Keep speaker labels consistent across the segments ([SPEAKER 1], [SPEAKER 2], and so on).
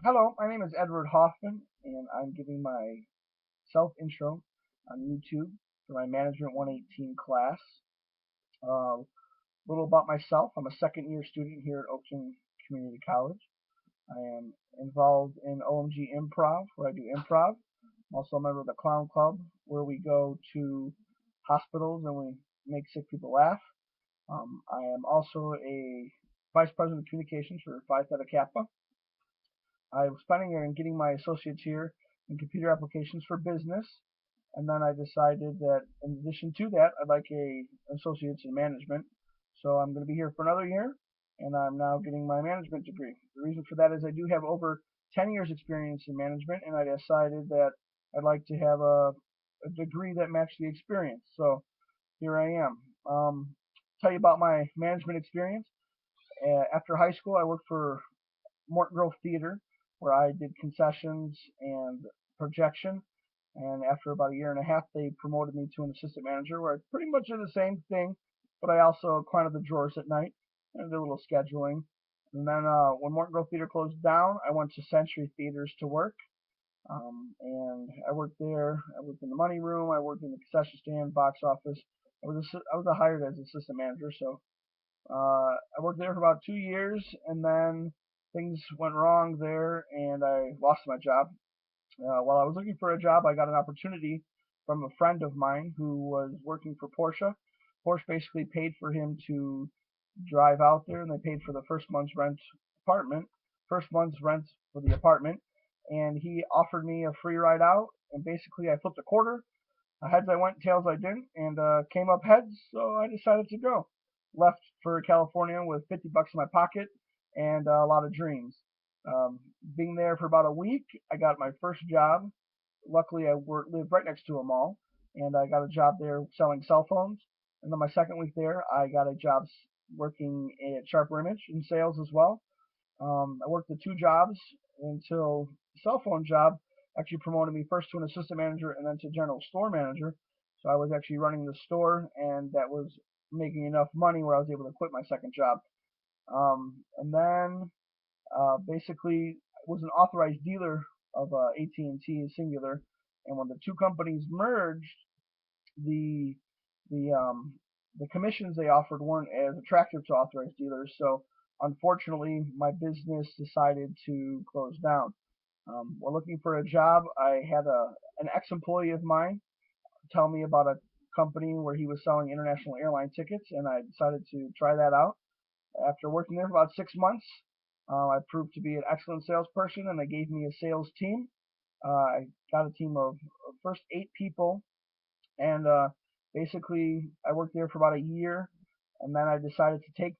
[SPEAKER 1] Hello, my name is Edward Hoffman, and I'm giving my self intro on YouTube for my Management 118 class. A little about myself. I'm a second year student here at Oakton Community College. I am involved in OMG Improv, where I do improv. I'm also a member of the Clown Club, where we go to hospitals and we make sick people laugh. I am also a vice president of communications for Phi Theta Kappa. I was planning on getting my associates here in computer applications for business, and then I decided that in addition to that, I'd like a associates in management. So I'm going to be here for another year, and I'm now getting my management degree. The reason for that is I do have over 10 years experience in management, and I decided that I'd like to have a degree that matched the experience. So here I am. Tell you about my management experience. After high school, I worked for Morton Grove Theater, where I did concessions and projection. And after about a year and a half, they promoted me to an assistant manager, where I pretty much did the same thing, but I also counted the drawers at night and did a little scheduling. And then when Morton Grove Theater closed down, I went to Century Theaters to work. And I worked there. I worked in the money room. I worked in the concession stand, box office. I was hired as assistant manager, so I worked there for about 2 years, and then things went wrong there, and I lost my job. While I was looking for a job, I got an opportunity from a friend of mine who was working for Porsche. Porsche basically paid for him to drive out there, and they paid for the first month's rent for the apartment, and he offered me a free ride out, and basically I flipped a quarter. Heads I went, tails I didn't, and came up heads, so I decided to go. Left for California with 50 bucks in my pocket and a lot of dreams. Um, Being there for about a week, I got my first job. Luckily, lived right next to a mall, and I got a job there selling cell phones. And then my second week there, I got a job working at Sharper Image in sales as well. I worked the two jobs until the cell phone job actually promoted me first to an assistant manager and then to general store manager. So I was actually running the store, and that was making enough money where I was able to quit my second job. And then basically was an authorized dealer of AT&T and Singular. And when the two companies merged, the the um, the commissions they offered weren't as attractive to authorized dealers. So unfortunately, my business decided to close down. While looking for a job, I had an ex-employee of mine tell me about a company where he was selling international airline tickets, and I decided to try that out. After working there for about 6 months, I proved to be an excellent salesperson, and they gave me a sales team. I got a team of first 8 people, and basically I worked there for about a year, and then I decided to take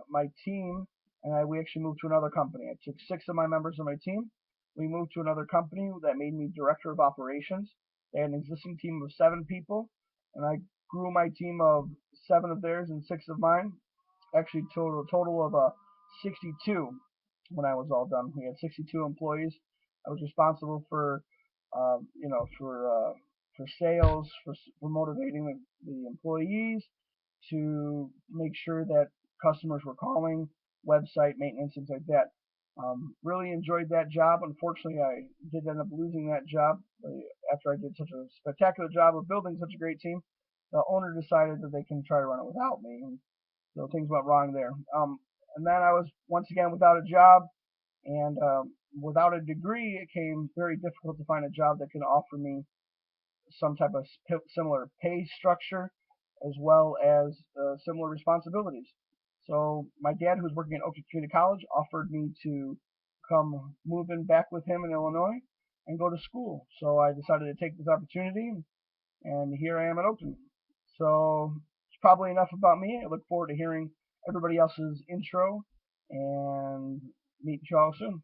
[SPEAKER 1] my team, and we actually moved to another company. I took 6 of my members of my team. We moved to another company that made me director of operations. They had an existing team of 7 people, and I grew my team of 7 of theirs and 6 of mine. Actually, total of 62 when I was all done. We had 62 employees. I was responsible for, for sales, for motivating the employees, to make sure that customers were calling, website maintenance, things like that. Really enjoyed that job. Unfortunately, I did end up losing that job after I did such a spectacular job of building such a great team. The owner decided that they can try to run it without me, and so things went wrong there. And then I was once again without a job, and without a degree, it became very difficult to find a job that could offer me some type of similar pay structure as well as similar responsibilities. So my dad, who was working at Oakland Community College, offered me to come move in back with him in Illinois and go to school. So I decided to take this opportunity, and here I am at Oakland. So it's probably enough about me. I look forward to hearing everybody else's intro and meet you all soon.